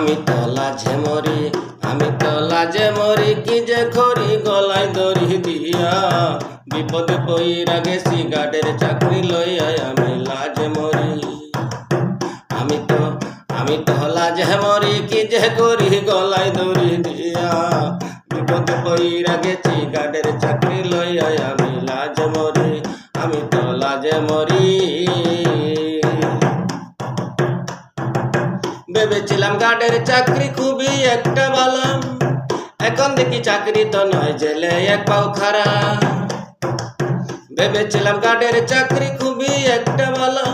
আমি তো লাজে মরি, আমি তো লাজে মরি, কি যে করি গলায় দড়ি দিয়া। বিপদে পইরা গেছি গার্ডের চাকরি লইয়া, আমি লাজে মরি। আমি তো লাজে মরি, কি যে করি গলায় দড়ি দিয়া। বিপদে পইরা গেছি গার্ডের চাকরি লইয়া, আমি লাজে মরি, আমি তো লাজে মরি। ভেবেছিলাম গার্ডের চাকরি খুবই একটা ভালো, এখন দেখি চাকরি তো নয়, জেলে এক পাও খাড়া। ভেবেছিলাম গার্ডের চাকরি খুবই একটা ভালো,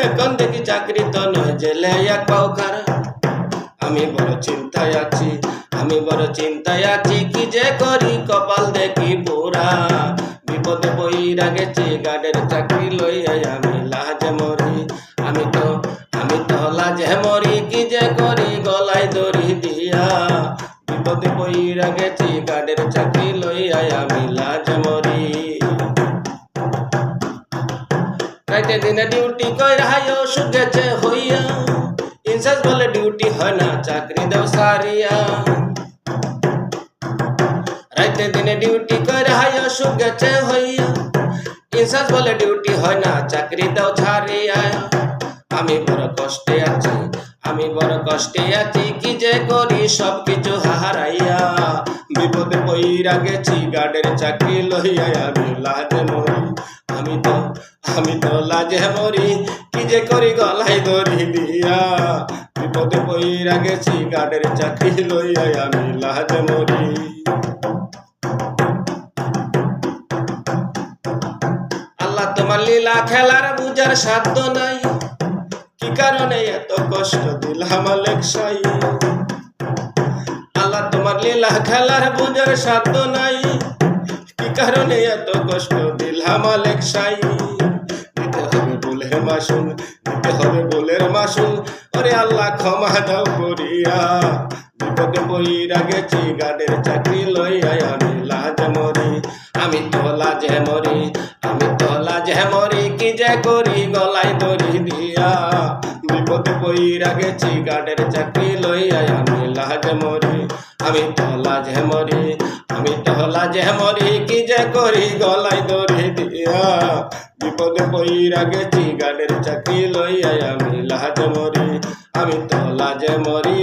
এখন দেখি চাকরি তো নয়, জেলে এক পাও খাড়া। আমি বড় চিন্তায় আছি, আমি বড় চিন্তায় আছি, কি যে করি কপাল দেখি পোড়া। বিপদে পইরা গেছি গার্ডের চাকরি লইয়া, আমি লাজে মরি। আমি তো লাজে মরি, কি যে করি গলায় দড়ি দিয়া। বিপদে পইরা গেছি গার্ডের চাকরি লইয়া, আমি লাজে মরি। রাইতে দিনে ডিউটি কইরা অসুখ গেছে হইয়া, ইনচার্জ বলে ডিউটি হয় না, চাকরি দাও সারিয়া। রাইতে দিনে ডিউটি কইরা অসুখ গেছে হইয়া, ইনচার্জ বলে ডিউটি হয় না, চাকরি দাও ছাড়িয়া। আমি বড় কষ্টে আছি, আমি বড় কষ্টে আছি, কি যে করি সব কিছু হারাইয়া। বিপদে পইরা গেছি গার্ডের চাকরি লইয়া, আমি লাজে মরি। আমি তো লাজে মরি, কি যে করি গলায় দড়ি দিয়া। বিপদে পইরা গেছি গার্ডের চাকরি লইয়া, আমি লাজে মরি। আল্লাহ তোমার লীলা খেলার বুঝার সাধ্য নাই, কি কারণে এত কষ্ট দিলাম আলেকসাই। আল্লাহ তোমার লীলা খেলার বুঝার সাধ্য নাই, কি কারণে এত কষ্ট দিলাম আলেকসাই। দিতে হবে ভুলের মাসুল, দিতে হবে ভুলের মাসুল, ওরে আল্লাহ ক্ষমা দাও করিয়া। বিপদে পইরা গেছি গার্ডের চাকরি লইয়া, আমি লাজে মরি। আমি তো লাজে মরি, আমি তো লাজে মরি, কি যে করি গলায় দড়ি দিয়া। বিপদে পইরা গেছি গার্ডের চাকরি লইয়া, আমি লাজে মরি। আমি তো লাজে মরি, আমি তো লাজে মরি, কি যে করি গলায় দড়ি দিয়া। বিপদে পইরা গেছি গার্ডের চাকরি লইয়া, আমি লাজে মরি। আমি তো লাজে মরি।